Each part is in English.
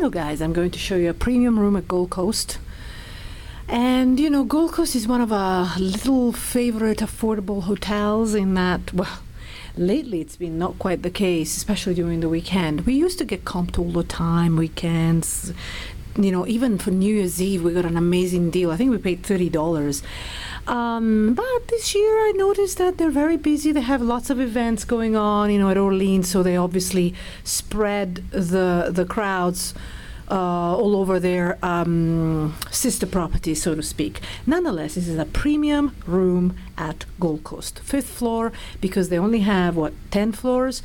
Hello guys, I'm going to show you a premium room at Gold Coast. And you know, Gold Coast is one of our little favorite affordable hotels in that, well, lately it's been not quite the case, especially during the weekend. We used to get comped all the time, weekends. You know, even for New Year's Eve, we got an amazing deal. I think we paid $30. But this year I noticed that they're very busy. They have lots of events going on, you know, at Orleans, so they obviously spread the crowds all over their sister properties, so to speak. Nonetheless, this is a premium room at Gold Coast, 5th floor, because they only have, 10 floors?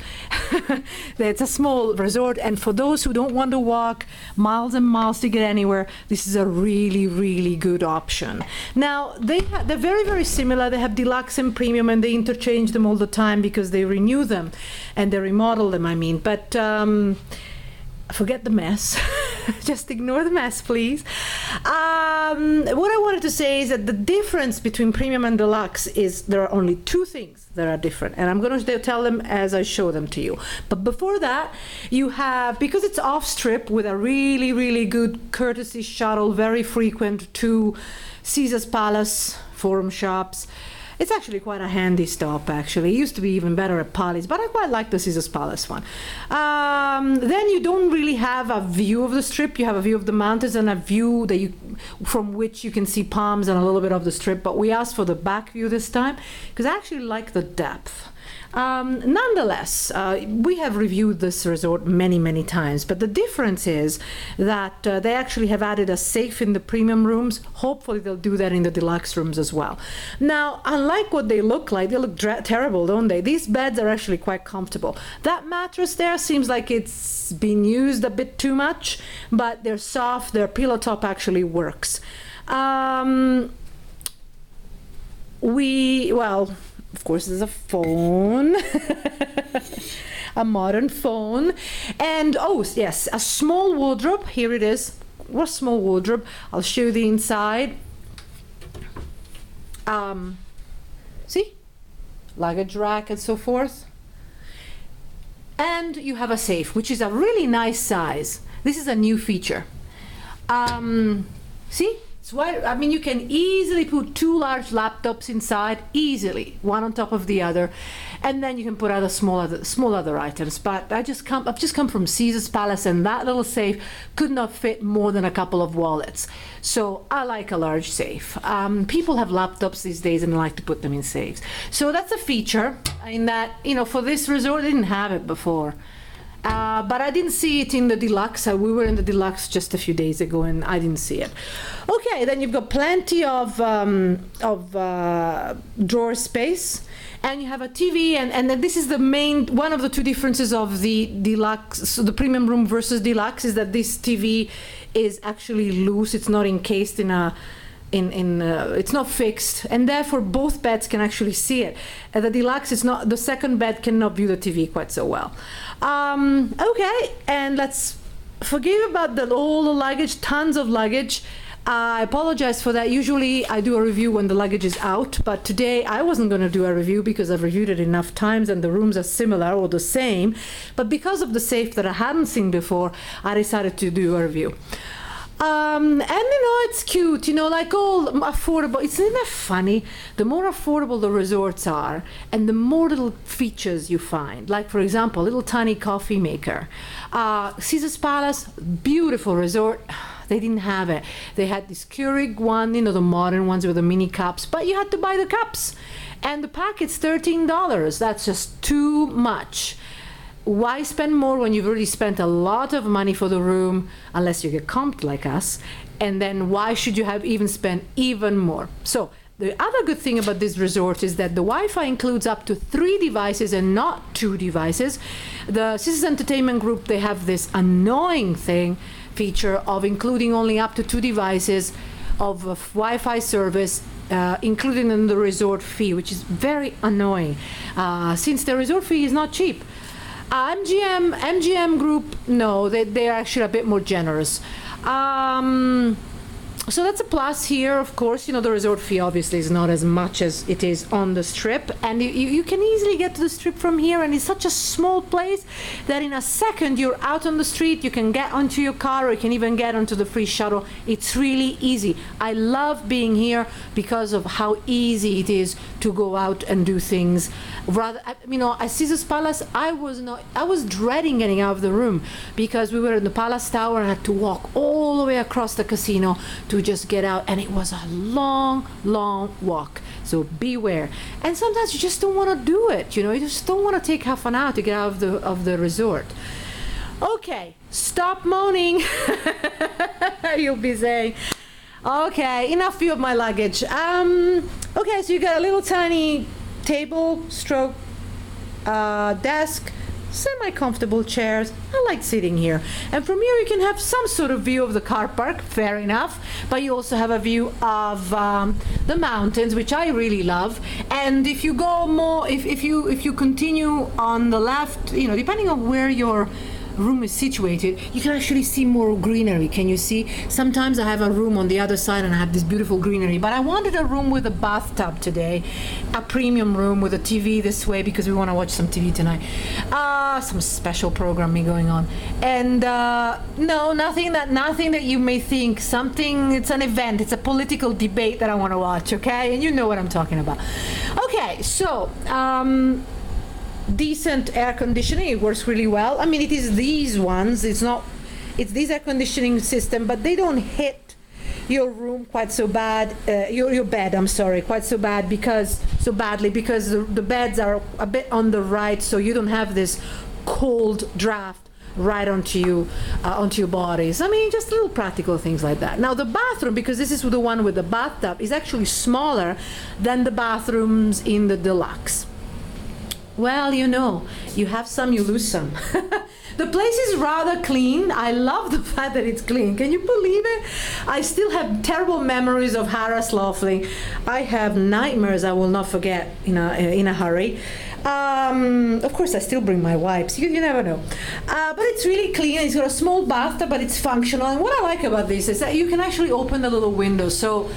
It's a small resort, and for those who don't want to walk miles and miles to get anywhere, this is a really, really good option. Now, they're very, very similar. They have deluxe and premium, and they interchange them all the time because they renew them, and they remodel them, I mean. But forget the mess. Just ignore the mess, please. What I wanted to say is that the difference between premium and deluxe is there are only two things that are different, and I'm going to tell them as I show them to you. But before that, you have, because it's off strip with a really, really good courtesy shuttle, very frequent to Caesar's Palace, Forum Shops. It's actually quite a handy stop, actually. It used to be even better at Polly's, but I quite like the Caesar's Palace one. Then you don't really have a view of the strip. You have a view of the mountains and a view that from which you can see palms and a little bit of the strip, but we asked for the back view this time because I actually like the depth. Nonetheless, we have reviewed this resort many, many times, but the difference is that they actually have added a safe in the premium rooms. Hopefully they'll do that in the deluxe rooms as well. Now, unlike what they look like, they look terrible, don't they? These beds are actually quite comfortable. That mattress there seems like it's been used a bit too much, but they're soft, their pillow top actually works. Of course, there's a phone, a modern phone, and oh yes, a small wardrobe. Here it is. What small wardrobe? I'll show you the inside. See, luggage rack and so forth. And you have a safe, which is a really nice size. This is a new feature. See? So I mean, you can easily put two large laptops inside, easily, one on top of the other, and then you can put other small other items. But I've just come from Caesar's Palace, and that little safe could not fit more than a couple of wallets. So I like a large safe. People have laptops these days and like to put them in safes. So that's a feature in that, you know, for this resort, they didn't have it before. But I didn't see it in the deluxe. We were in the deluxe just a few days ago, and I didn't see it. Okay, then you've got plenty of drawer space, and you have a TV, and then this is the main one of the two differences of the deluxe, so the premium room versus deluxe, is that this TV is actually loose. It's not encased in a. It's not fixed, and therefore both beds can actually see it. At the deluxe, it's not. The second bed cannot view the TV quite so well. Okay, and let's forgive about all the luggage. Tons of luggage. I apologize for that. Usually I do a review when the luggage is out, but today I wasn't going to do a review because I've reviewed it enough times and the rooms are similar or the same. But because of the safe that I hadn't seen before, I decided to do a review. And you know, it's cute, you know, like all affordable. Isn't that funny? The more affordable the resorts are, and the more little features you find. Like, for example, a little tiny coffee maker. Caesar's Palace, beautiful resort. They didn't have it. They had this Keurig one, you know, the modern ones with the mini cups, but you had to buy the cups. And the packet's $13. That's just too much. Why spend more when you've already spent a lot of money for the room, unless you get comped like us? And then why should you have even spent even more? So the other good thing about this resort is that the Wi-Fi includes up to 3 devices and not 2 devices. The Caesars Entertainment Group, they have this annoying feature of including only up to 2 devices of Wi-Fi service included in the resort fee, which is very annoying since the resort fee is not cheap. MGM Group, no, they're actually a bit more generous. So that's a plus here, of course. You know, the resort fee obviously is not as much as it is on the Strip, and you can easily get to the Strip from here, and it's such a small place that in a second you're out on the street. You can get onto your car, or you can even get onto the free shuttle. It's really easy. I love being here because of how easy it is to go out and do things. Rather, you know, at Caesar's Palace, I was dreading getting out of the room because we were in the Palace Tower and had to walk all the way across the casino to just get out, and it was a long walk, so beware. And sometimes you just don't want to do it, you know, you just don't want to take half an hour to get out of the resort. Okay, stop moaning. You'll be saying, okay, enough view of my luggage. Okay, so you got a little tiny table stroke desk, semi-comfortable chairs. I like sitting here, and from here you can have some sort of view of the car park, fair enough, but you also have a view of the mountains, which I really love. And if you go more, if you continue on the left, you know, depending on where your room is situated, you can actually see more greenery. Can you see? Sometimes I have a room on the other side and I have this beautiful greenery, but I wanted a room with a bathtub today, a premium room with a TV this way because we want to watch some TV tonight, some special programming going on. And no, nothing that you may think something. It's an event, it's a political debate that I want to watch, okay? And you know what I'm talking about. Okay, so decent air conditioning, it works really well. I mean, it is these ones, it's this air conditioning system, but they don't hit your room quite so bad, your bed, I'm sorry, quite so badly because the beds are a bit on the right, so you don't have this cold draft right onto your bodies. I mean, just little practical things like that. Now the bathroom, because this is the one with the bathtub, is actually smaller than the bathrooms in the deluxe. Well, you know, you have some, you lose some. The place is rather clean. I love the fact that it's clean. Can you believe it? I still have terrible memories of Harris Laughlin. I have nightmares I will not forget in a hurry. Of course, I still bring my wipes. You never know. But it's really clean. It's got a small bathtub, but it's functional. And what I like about this is that you can actually open the little window. So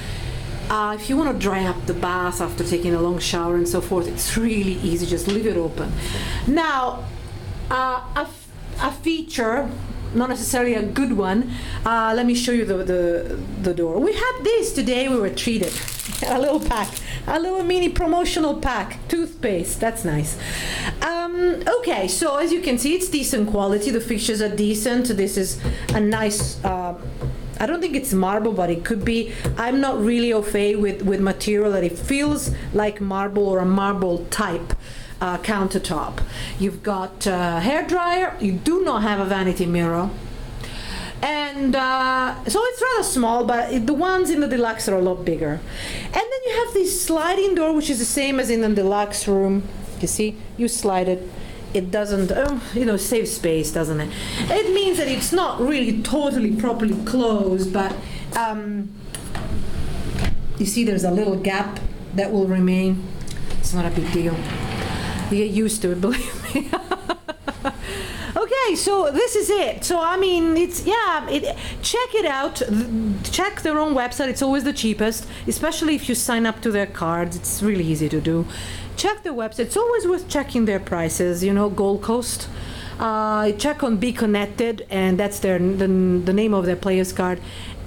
if you want to dry up the bath after taking a long shower and so forth, it's really easy. Just leave it open. Now, a feature, not necessarily a good one. Let me show you the door. We had this today. We were treated. A little pack, a little mini promotional pack, toothpaste. That's nice. Okay, so as you can see, it's decent quality. The fixtures are decent. This is a nice. I don't think it's marble, but it could be. I'm not really au fait with material that it feels like marble or a marble type countertop. You've got a hair dryer. You do not have a vanity mirror. And so it's rather small, but the ones in the deluxe are a lot bigger. And then you have this sliding door, which is the same as in the deluxe room. You see, you slide it. It doesn't, save space, doesn't it? It means that it's not really totally properly closed, but you see there's a little gap that will remain. It's not a big deal. You get used to it, believe me. Okay, so this is it. So I mean, check it out. Check their own website. It's always the cheapest, especially if you sign up to their cards. It's really easy to do. Check their website. It's always worth checking their prices. You know, Gold Coast. Check on Be Connected, and that's the name of their players card.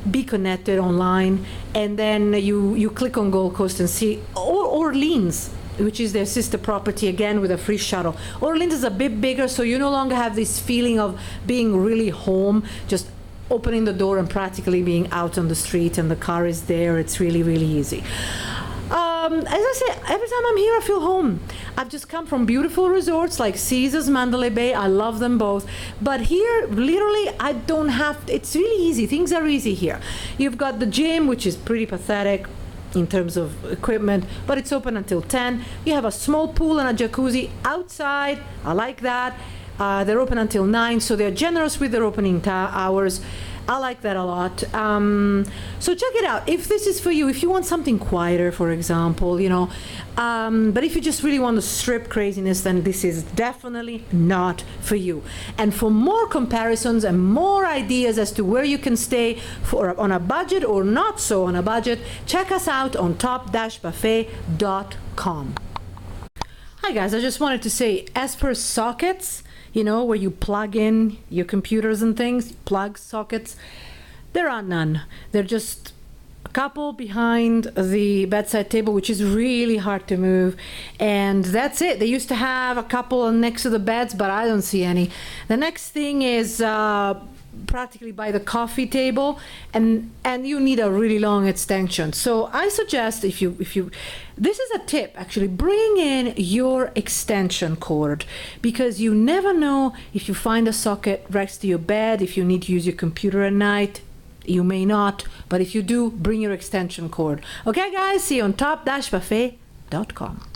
Be Connected online, and then you click on Gold Coast and see Orleans, which is their sister property, again with a free shuttle. Orleans is a bit bigger, so you no longer have this feeling of being really home, just opening the door and practically being out on the street, and the car is there. It's really, really easy. As I say, every time I'm here, I feel home. I've just come from beautiful resorts like Caesars, Mandalay Bay. I love them both. But here, literally, I don't have, it's really easy. Things are easy here. You've got the gym, which is pretty pathetic in terms of equipment, but it's open until 10. You have a small pool and a jacuzzi outside. I like that. They're open until 9, so they're generous with their opening hours. I like that a lot. So check it out. If this is for you, if you want something quieter, for example, but if you just really want to strip craziness, then this is definitely not for you. And for more comparisons and more ideas as to where you can stay on a budget or not so on a budget, check us out on top-buffet.com. Hi guys, I just wanted to say, as per sockets, where you plug in your computers and things, plug sockets, there are none. They're just a couple behind the bedside table, which is really hard to move, and that's it. They used to have a couple next to the beds, but I don't see any. The next thing is practically by the coffee table, and you need a really long extension. So I suggest, if you this is a tip actually, bring in your extension cord, because you never know if you find a socket next to your bed, if you need to use your computer at night. You may not, but if you do, bring your extension cord. Okay guys, see you on top-buffet.com.